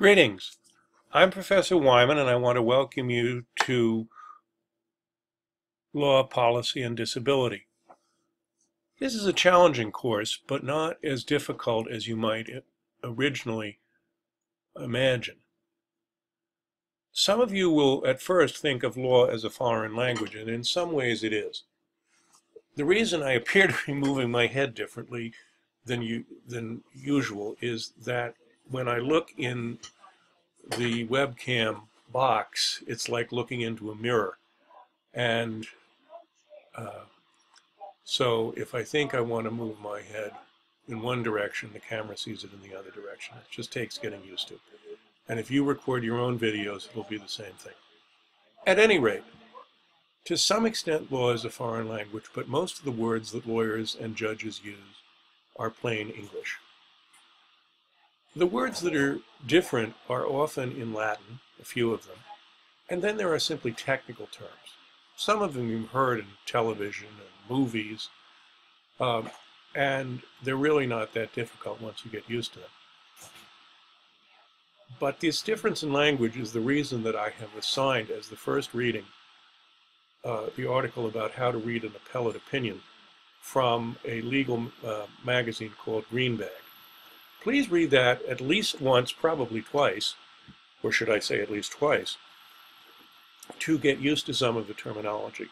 Greetings. I'm Professor Wyman, and I want to welcome you to Law, Policy, and Disability. This is a challenging course, but not as difficult as you might originally imagine. Some of you will at first think of law as a foreign language, and in some ways it is. The reason I appear to be moving my head differently than usual is that when I look in the webcam box, it's like looking into a mirror. And so if I think I want to move my head in one direction, the camera sees it in the other direction. It just takes getting used to. And if you record your own videos, it'll be the same thing. At any rate, to some extent law is a foreign language, but most of the words that lawyers and judges use are plain English. The words that are different are often in Latin, a few of them, and then there are simply technical terms. Some of them you've heard in television and movies, and they're really not that difficult once you get used to them. But this difference in language is the reason that I have assigned as the first reading the article about how to read an appellate opinion from a legal magazine called Greenbag. Please read that at least once, probably twice, or should I say at least twice, to get used to some of the terminology.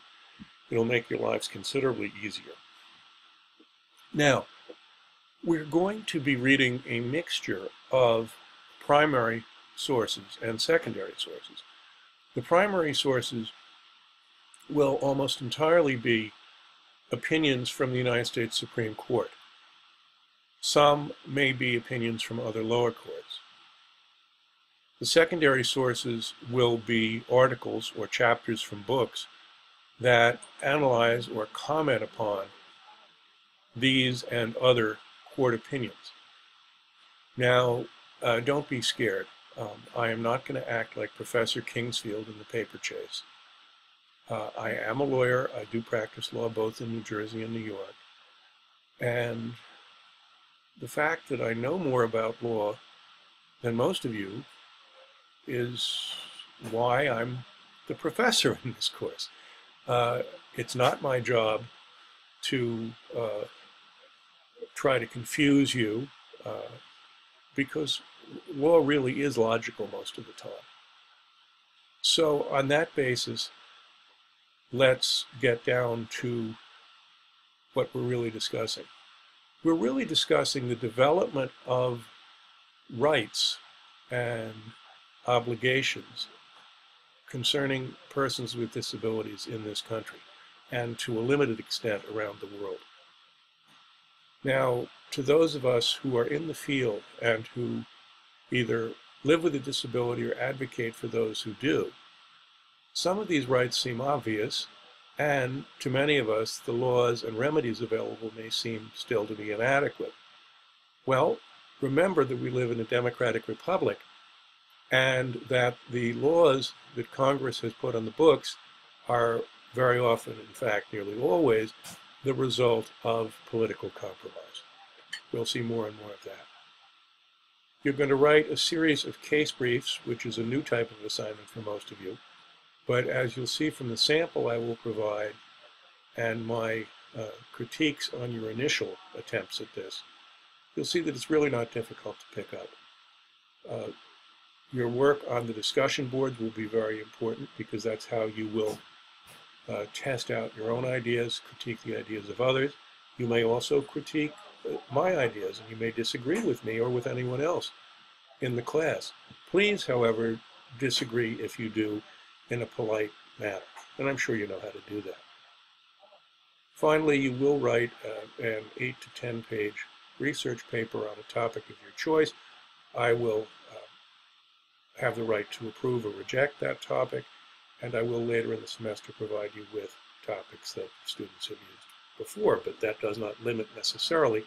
It'll make your lives considerably easier. Now, we're going to be reading a mixture of primary sources and secondary sources. The primary sources will almost entirely be opinions from the United States Supreme Court. Some may be opinions from other lower courts. The secondary sources will be articles or chapters from books that analyze or comment upon these and other court opinions. Now, don't be scared. I am not going to act like Professor Kingsfield in the paper chase. I am a lawyer. I do practice law both in New Jersey and New York. And the fact that I know more about law than most of you is why I'm the professor in this course. It's not my job to try to confuse you because law really is logical most of the time. So on that basis, let's get down to what we're really discussing. We're really discussing the development of rights and obligations concerning persons with disabilities in this country, and to a limited extent around the world. Now, to those of us who are in the field and who either live with a disability or advocate for those who do, some of these rights seem obvious, and to many of us, the laws and remedies available may seem still to be inadequate. Well, remember that we live in a democratic republic, and that the laws that Congress has put on the books are very often, in fact, nearly always, the result of political compromise. We'll see more and more of that. You're going to write a series of case briefs, which is a new type of assignment for most of you. But as you'll see from the sample I will provide and my critiques on your initial attempts at this, you'll see that it's really not difficult to pick up. Your work on the discussion boards will be very important because that's how you will test out your own ideas, critique the ideas of others. You may also critique my ideas, and you may disagree with me or with anyone else in the class. Please, however, disagree if you do in a polite manner, and I'm sure you know how to do that. Finally, you will write an 8 to 10 page research paper on a topic of your choice. I will have the right to approve or reject that topic, and I will later in the semester provide you with topics that students have used before, but that does not limit necessarily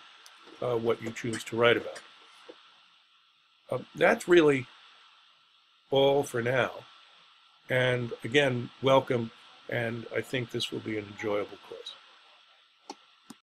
what you choose to write about. That's really all for now. And again, welcome, and I think this will be an enjoyable course.